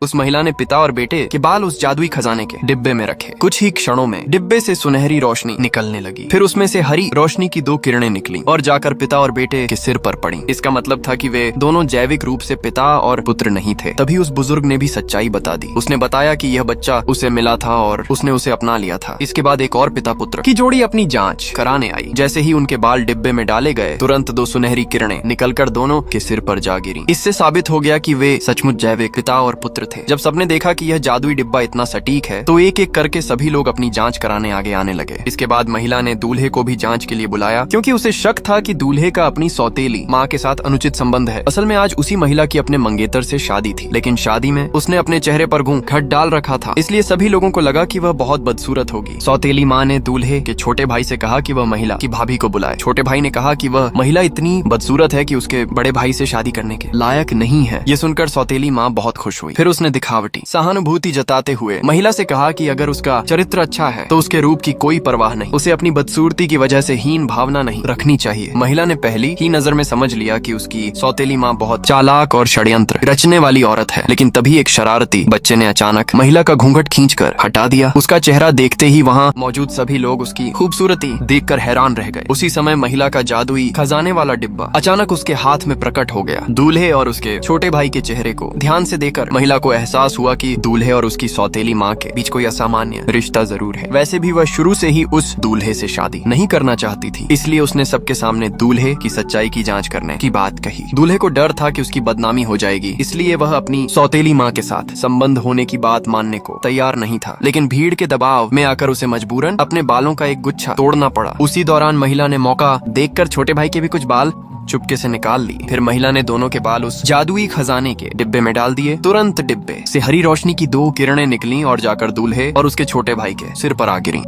उस महिला ने पिता और बेटे के बाल उस जादुई खजाने के डिब्बे में रखे। कुछ ही क्षणों में डिब्बे से सुनहरी रोशनी निकलने लगी। फिर उसमें से हरी रोशनी की 2 किरणें निकली और जाकर पिता और बेटे के सिर पर पड़ी। इसका मतलब था कि वे दोनों जैविक रूप से पिता और पुत्र नहीं थे। तभी उस बुजुर्ग ने भी सच्चाई बता दी। उसने बताया कि यह बच्चा उसे मिला था और उसने उसे अपना लिया था। इसके बाद एक और पिता पुत्र की जोड़ी अपनी जांच कराने आई। जैसे ही उनके बाल डिब्बे में डाले गए, तुरंत 2 सुनहरी किरणें निकलकर दोनों के सिर पर जा गिरी। इससे साबित हो गया कि वे सचमुच जैविक पिता और पुत्र थे। जब सबने देखा कि यह जादुई डिब्बा इतना सटीक है, तो एक एक करके सभी लोग अपनी जांच कराने आगे आने लगे। इसके बाद महिला ने दूल्हे को भी जांच के लिए बुलाया, क्योंकि उसे शक था कि दूल्हे का अपनी सौतेली माँ के साथ अनुचित संबंध है। असल में आज उसी महिला की अपने मंगेतर से शादी थी, लेकिन शादी में उसने अपने चेहरे पर घूंघट डाल रखा था, इसलिए सभी लोगों को लगा कि वह बहुत बदसूरत होगी। सौतेली माँ ने दूल्हे के छोटे भाई से कहा कि वह महिला की भाभी को बुलाए। छोटे भाई ने कहा कि वह महिला इतनी बदसूरत है कि उसके बड़े भाई से शादी करने के लायक नहीं है। ये सुनकर सौतेली माँ बहुत खुश हुई। फिर उसने दिखावटी सहानुभूति जताते हुए महिला से कहा कि अगर उसका चरित्र अच्छा है तो उसके रूप की कोई परवाह नहीं, उसे अपनी बदसूरती की वजह से हीन भावना नहीं रखनी चाहिए। महिला ने पहली ही नजर में समझ लिया कि उसकी सौतेली माँ बहुत चालाक और षड्यंत्र रचने वाली औरत है। लेकिन तभी एक शरारती बच्चे ने अचानक महिला का घूंघट खींचकर हटा दिया। उसका चेहरा देखते ही वहाँ मौजूद सभी लोग उसकी खूबसूरती देखकर हैरान रह गए। उसी समय महिला का जादुई खजाने वाला डिब्बा अचानक उसके हाथ में प्रकट हो गया। दूल्हे और उसके छोटे भाई के चेहरे को ध्यान से देखकर महिला को एहसास हुआ कि दूल्हे और उसकी सौतेली माँ के बीच कोई असामान्य रिश्ता जरूर है। वैसे भी वह शुरू से ही उस दूल्हे से शादी नहीं करना चाहती थी, इसलिए उसने सबके सामने दूल्हे की सच्चाई की जांच करने की बात कही। दूल्हे को डर था कि उसकी बदनामी हो जाएगी, इसलिए वह अपनी सौतेली माँ के साथ संबंध होने की बात मानने को तैयार नहीं था। लेकिन भीड़ के दबाव में आकर उसे मजबूरन अपने बालों का एक गुच्छा तोड़ना पड़ा। उसी दौरान महिला ने मौका देखकर छोटे भाई के भी कुछ बाल चुपके से निकाल ली। फिर महिला ने दोनों के बाल उस जादुई खजाने के डिब्बे में डाल दिए। तुरंत डिब्बे से हरी रोशनी की 2 किरणें निकलीं और जाकर दूल्हे और उसके छोटे भाई के सिर पर आ गिरीं।